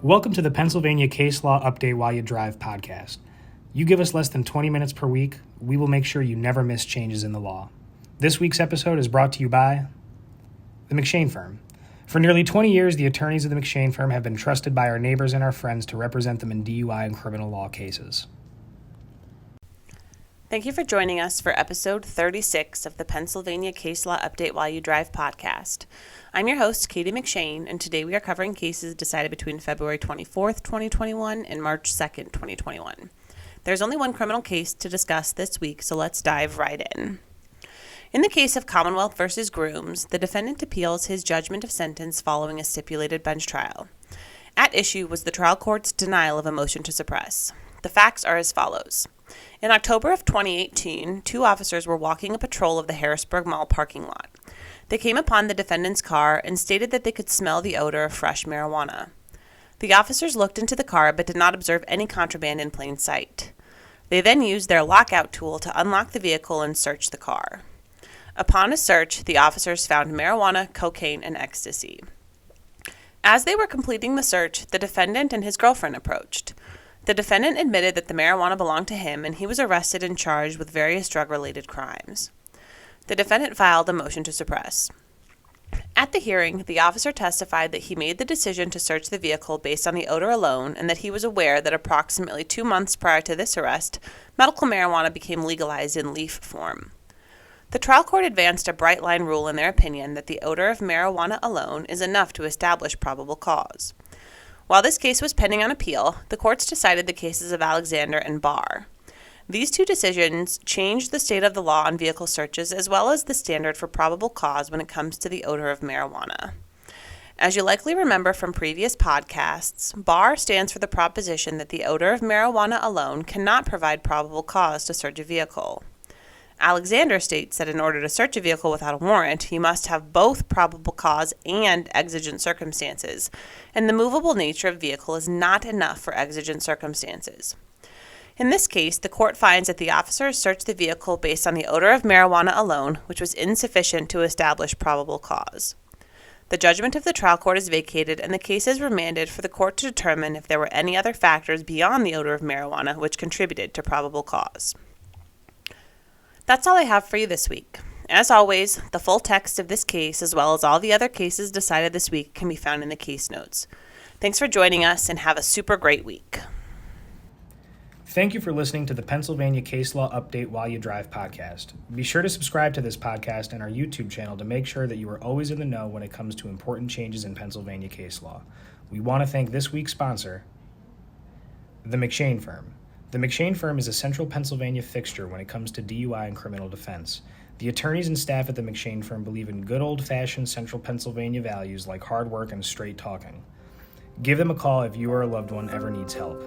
Welcome to the Pennsylvania Case Law Update While You Drive podcast. You give us less than 20 minutes per week, we will make sure you never miss changes in the law. This week's episode is brought to you by the McShane Firm. For nearly 20 years, the attorneys of the McShane Firm have been trusted by our neighbors and our friends to represent them in DUI and criminal law cases. Thank you for joining us for episode 36 of the Pennsylvania Case Law Update While You Drive podcast. I'm your host, Katie McShane, and today we are covering cases decided between February 24th, 2021 and March 2nd, 2021. There's only one criminal case to discuss this week, so let's dive right in. In the case of Commonwealth v. Grooms, the defendant appeals his judgment of sentence following a stipulated bench trial. At issue was the trial court's denial of a motion to suppress. The facts are as follows. In October of 2018, two officers were walking a patrol of the Harrisburg Mall parking lot. They came upon the defendant's car and stated that they could smell the odor of fresh marijuana. The officers looked into the car but did not observe any contraband in plain sight. They then used their lockout tool to unlock the vehicle and search the car. Upon a search, the officers found marijuana, cocaine, and ecstasy. As they were completing the search, the defendant and his girlfriend approached. The defendant admitted that the marijuana belonged to him, and he was arrested and charged with various drug-related crimes. The defendant filed a motion to suppress. At the hearing, the officer testified that he made the decision to search the vehicle based on the odor alone, and that he was aware that approximately 2 months prior to this arrest, medical marijuana became legalized in leaf form. The trial court advanced a bright-line rule in their opinion that the odor of marijuana alone is enough to establish probable cause. While this case was pending on appeal, the courts decided the cases of Alexander and Barr. These two decisions changed the state of the law on vehicle searches as well as the standard for probable cause when it comes to the odor of marijuana. As you likely remember from previous podcasts, Barr stands for the proposition that the odor of marijuana alone cannot provide probable cause to search a vehicle. Alexander states that in order to search a vehicle without a warrant, you must have both probable cause and exigent circumstances, and the movable nature of the vehicle is not enough for exigent circumstances. In this case, the court finds that the officers searched the vehicle based on the odor of marijuana alone, which was insufficient to establish probable cause. The judgment of the trial court is vacated, and the case is remanded for the court to determine if there were any other factors beyond the odor of marijuana which contributed to probable cause. That's all I have for you this week. As always, the full text of this case, as well as all the other cases decided this week, can be found in the case notes. Thanks for joining us, and have a super great week. Thank you for listening to the Pennsylvania Case Law Update While You Drive podcast. Be sure to subscribe to this podcast and our YouTube channel to make sure that you are always in the know when it comes to important changes in Pennsylvania case law. We want to thank this week's sponsor, the McShane Firm. The McShane Firm is a central Pennsylvania fixture when it comes to DUI and criminal defense. The attorneys and staff at the McShane Firm believe in good old-fashioned central Pennsylvania values like hard work and straight talking. Give them a call if you or a loved one ever needs help.